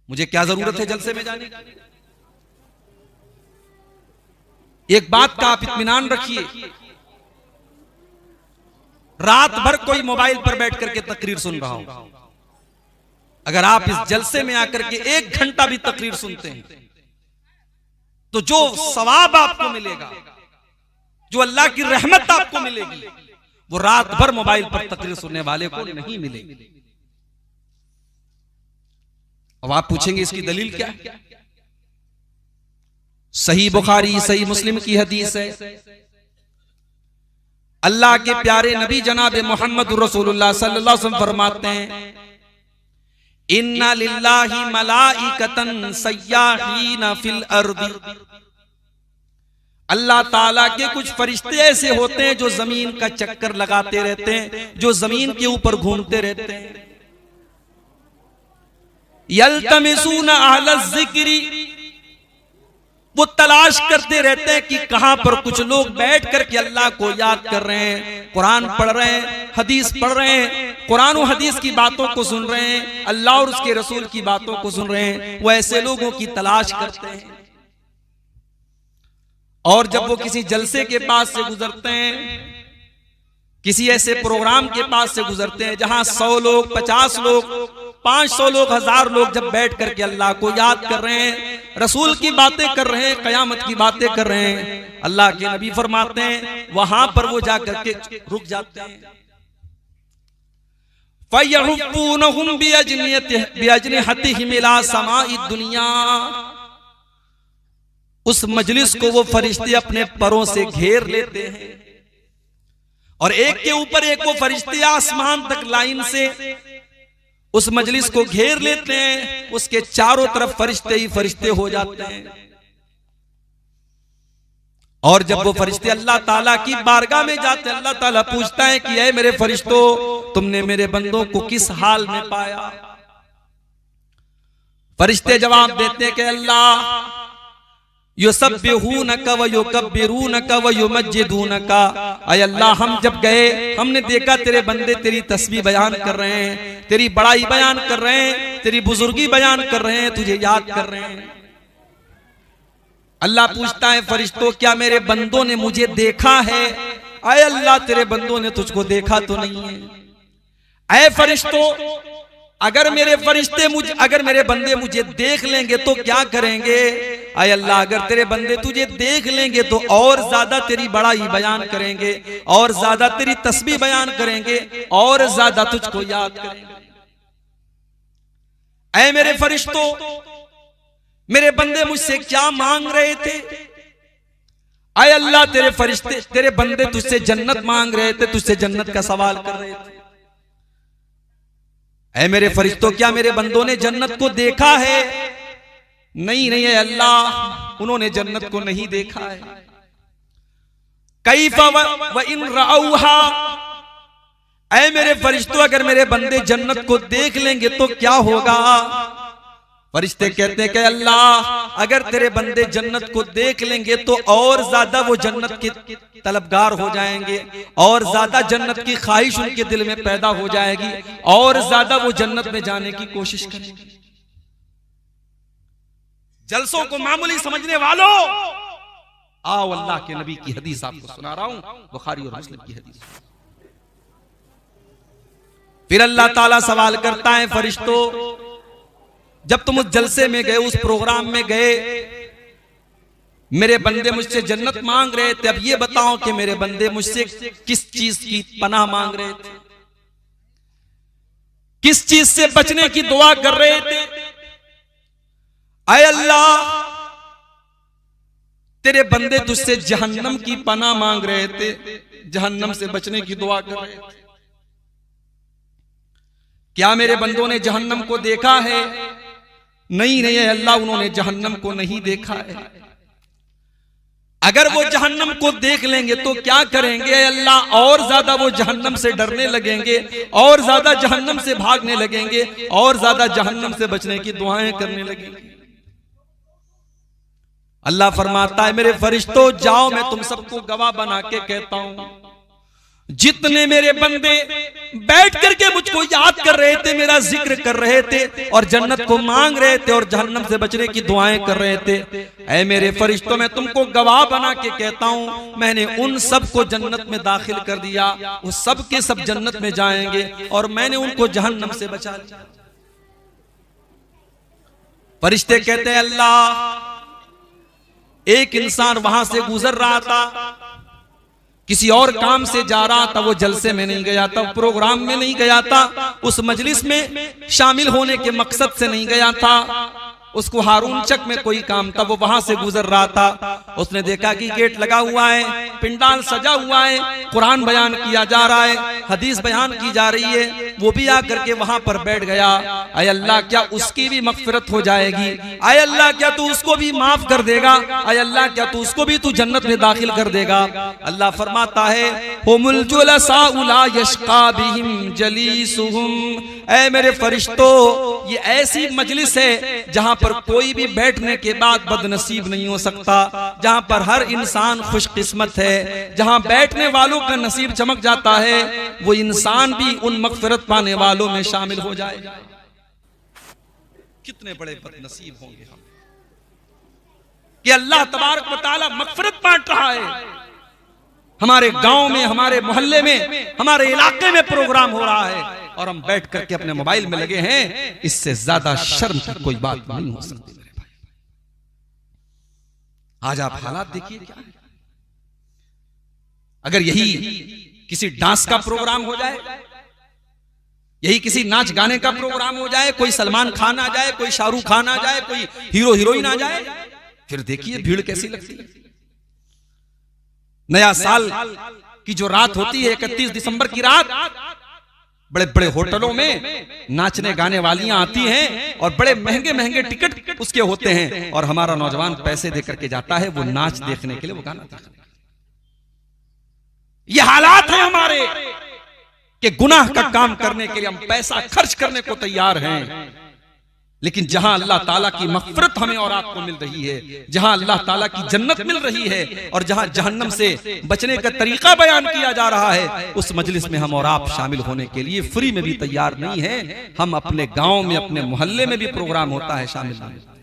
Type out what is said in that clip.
मुझे क्या जरूरत है जलसे में जाने की। एक बात का आप इत्मीनान रखिए, रात भर कोई मोबाइल पर बैठ करके तकरीर सुन रहा हो, अगर आप इस जलसे में आकर के 1 घंटा भी तकरीर सुनते हैं तो जो सवाब आपको मिलेगा, जो अल्लाह की रहमत आपको मिलेगी, वो रात भर मोबाइल पर तकरीर सुनने वाले को नहीं मिलेगी। अब आप पूछेंगे इसकी दलील क्या है? सही बुखारी सही मुस्लिम की हदीस है, अल्लाह के प्यारे नबी जनाब मोहम्मद रसूलुल्लाह सल्लल्लाहु अलैहि वसल्लम फरमाते हैं, इन्ना लिल्लाहि मलाइकतन सय्याहीन फिल अर्दी, अल्लाह ताला के कुछ फरिश्ते ऐसे होते हैं जो जमीन का चक्कर लगाते रहते हैं, जो जमीन के ऊपर घूमते रहते हैं। यल्तमिसूना अहलज़ ज़िक्री, वो तलाश करते रहते हैं कि कहां पर कुछ लोग बैठ करके अल्लाह को याद कर रहे हैं, कुरान पढ़ रहे हैं, हदीस पढ़ रहे हैं, कुरान और हदीस की बातों को सुन रहे हैं, अल्लाह और उसके रसूल की बातों को सुन रहे हैं। वो ऐसे लोगों की तलाश करते हैं। और जब वो किसी जलसे के पास से गुजरते हैं, किसी ऐसे प्रोग्राम के पास से गुजरते हैं जहां 100 लोग, 50 लोग, 500 लोग, 1000 लोग जब बैठ करके अल्लाह को याद कर रहे हैं, रसूल की बातें कर रहे हैं, कयामत की बातें कर रहे हैं, अल्लाह के नबी फरमाते हैं वहां पर वो जाकर के रुक जाते हैं। फयहुफ़ूनहुम बिअजनिहतिहिम इला समाइद दुनिया, उस मजलिस को वो फरिश्ते अपने परों से घेर लेते हैं और एक के ऊपर एक वो फरिश्ते आसमान तक लाइन से उस मजलिस को घेर लेते हैं। उसके चारों तरफ फरिश्ते ही फरिश्ते हो जाते हैं। और जब वो फरिश्ते अल्लाह ताला की बारगाह में जाते हैं, अल्लाह ताला पूछता है कि ऐ मेरे फरिश्तों, तुमने मेरे बंदों को किस हाल में पाया? फरिश्ते जवाब देते हैं कि अल्लाह, युसब्बिहूनका व युकब्बिरूनका व युमज्जिदूनका, ऐ अल्लाह हम जब गए हमने देखा तेरे बंदे तेरी तस्बीह बयान कर रहे हैं, तेरी बड़ाई बयान कर रहे हैं, तेरी बुजुर्गी बयान कर रहे हैं, तुझे याद कर रहे हैं। अल्लाह पूछता है फरिश्तों, क्या मेरे बंदों ने मुझे देखा है? ऐ अल्लाह, तेरे बंदों ने तुझको देखा तो नहीं है। ऐ फरिश्तों, अगर मेरे बंदे मुझे देख लेंगे तो क्या करेंगे? आय अल्लाह, अगर तेरे बंदे तुझे देख लेंगे तो और ज्यादा तेरी बड़ाई बयान करेंगे, और ज्यादा तेरी तस्बीह बयान करेंगे, और ज्यादा तुझको याद करेंगे। ऐ मेरे फरिश्तों, मेरे बंदे मुझसे क्या मांग रहे थे? आय अल्लाह, तेरे फरिश्ते, तेरे बंदे तुझसे जन्नत मांग रहे थे, तुझसे जन्नत का सवाल कर रहे थे। ऐ मेरे फरिश्तों, क्या मेरे बंदों ने जन्नत को देखा है? नहीं नहीं है अल्लाह, उन्होंने जन्नत को नहीं देखा है। कैफ़ा व इन रअऊहा, ऐ मेरे फरिश्तों, अगर मेरे बंदे जन्नत को देख लेंगे तो क्या होगा? फरिश्ते कहते हैं कि अल्लाह, अगर तेरे बंदे जन्नत को देख लेंगे तो और ज्यादा वो जन्नत के तलबगार हो जाएंगे, और ज्यादा जन्नत की ख्वाहिश उनके दिल में पैदा हो जाएगी, और ज्यादा वो जन्नत में जाने की कोशिश करेंगे। जलसों को मामूली समझने वालों, आओ अल्लाह के नबी की हदीस आपको सुना रहा हूं, बुखारी और मुस्लिम की हदीस। फिर अल्लाह ताला सवाल करता है, फरिश्तों, जब तुम उस जलसे में गए, उस प्रोग्राम में गए, मेरे बंदे मुझसे जन्नत मांग रहे थे, अब ये बताओ कि मेरे बंदे मुझसे किस चीज की पनाह मांग रहे थे, किस चीज से बचने की दुआ कर रहे थे? ऐ अल्लाह, तेरे बंदे तुझसे जहन्नम की पनाह मांग रहे थे, जहन्नम से बचने की दुआ कर रहे थे। क्या मेरे बंदों ने जहन्नम को देखा है? नहीं नहीं है अल्लाह, उन्होंने जहन्नम को नहीं देखा है। अगर वो जहन्नम को देख लेंगे तो क्या करेंगे अल्लाह? और ज्यादा वो जहन्नम से डरने लगेंगे, और ज्यादा जहन्नम से भागने लगेंगे, और ज्यादा जहन्नम से बचने की दुआएं करने लगेंगे। अल्लाह फरमाता है, मेरे फरिश्तों जाओ, मैं तुम सबको गवाह बना के कहता हूं, जितने मेरे बंदे बैठ करके मुझको याद कर रहे थे, मेरा जिक्र कर रहे थे और जन्नत को मांग रहे थे और जहन्नम से बचने की दुआएं कर रहे थे, ऐ मेरे फरिश्तों, मैं तुमको गवाह बना के कहता हूं, मैंने उन सब को जन्नत में दाखिल कर दिया। वो सब के सब जन्नत में जाएंगे और मैंने उनको जहन्नम से बचा लिया। फरिश्ते कहते हैं अल्लाह, एक इंसान वहां से गुजर रहा था, किसी और काम से जा रहा था, वो जलसे में नहीं गया था, प्रोग्राम में नहीं गया था, उस मजलिस में शामिल होने के मकसद से नहीं गया था, उसको हारून चक में कोई काम था, वो वहां से गुजर रहा था। उसने देखा कि गेट लगा हुआ है, पिंडाल सजा हुआ है, कुरान बयान किया जा रहा है, हदीस बयान की जा रही है, वो भी आकर के वहां पर बैठ गया। आय अल्लाह, क्या उसकी भी मगफिरत हो जाएगी? आय अल्लाह, क्या तू उसको भी माफ कर देगा? आय अल्लाह, क्या तू उसको भी तू जन्नत में दाखिल कर देगा? अल्लाह फरमाता है, हुमुल जुलसा ला यश्का बिहिम जलीसुहुम, ऐ मेरे फरिश्तों, ये ऐसी मजलिस है जहां पर कोई भी बैठने के बाद बदनसीब नहीं हो सकता, जहां पर हर इंसान खुशकिस्मत है, जहां बैठने वालों का नसीब चमक जाता है, वो इंसान भी उन मगफिरत पाने वालों में शामिल हो जाएगा। कितने बड़े बदनसीब होंगे हम कि अल्लाह तबारक व तआला मगफिरत बांट रहा है। हमारे गांव में, हमारे मोहल्ले में, हमारे इलाके में प्रोग्राम हो रहा है और हम बैठ करके अपने मोबाइल में लगे हैं। इससे ज्यादा शर्म की कोई बात नहीं हो सकती मेरे भाई। आज आप हालात देखिए क्या है। अगर यही किसी डांस का प्रोग्राम हो जाए, यही किसी नाच गाने का प्रोग्राम हो जाए, कोई सलमान खान आ जाए, कोई शाहरुख खान आ जाए, कोई हीरो हीरोइन आ जाए, फिर देखिए भीड़ कैसी लगती है। नया साल की जो रात होती है, 31 दिसंबर की रात, बड़े बड़े होटलों में नाचने गाने वालियां आती हैं और बड़े महंगे महंगे टिकट उसके होते हैं और हमारा नौजवान पैसे दे करके जाता है वो नाच देखने के लिए, वो गाना देखने के लिए। ये हालात है हमारे कि गुनाह का काम करने के लिए हम पैसा खर्च करने को तैयार हैं, लेकिन जहां अल्लाह ताला की मग़फ़िरत हमें और आपको मिल रही है, जहां अल्लाह ताला की जन्नत मिल रही है और जहां जहन्नम से बचने का तरीका बयान किया जा रहा है, उस मजलिस में हम और आप शामिल होने के लिए फ्री में भी तैयार नहीं है। हम अपने गांव में, अपने मोहल्ले में भी प्रोग्राम होता है, शामिल नहीं।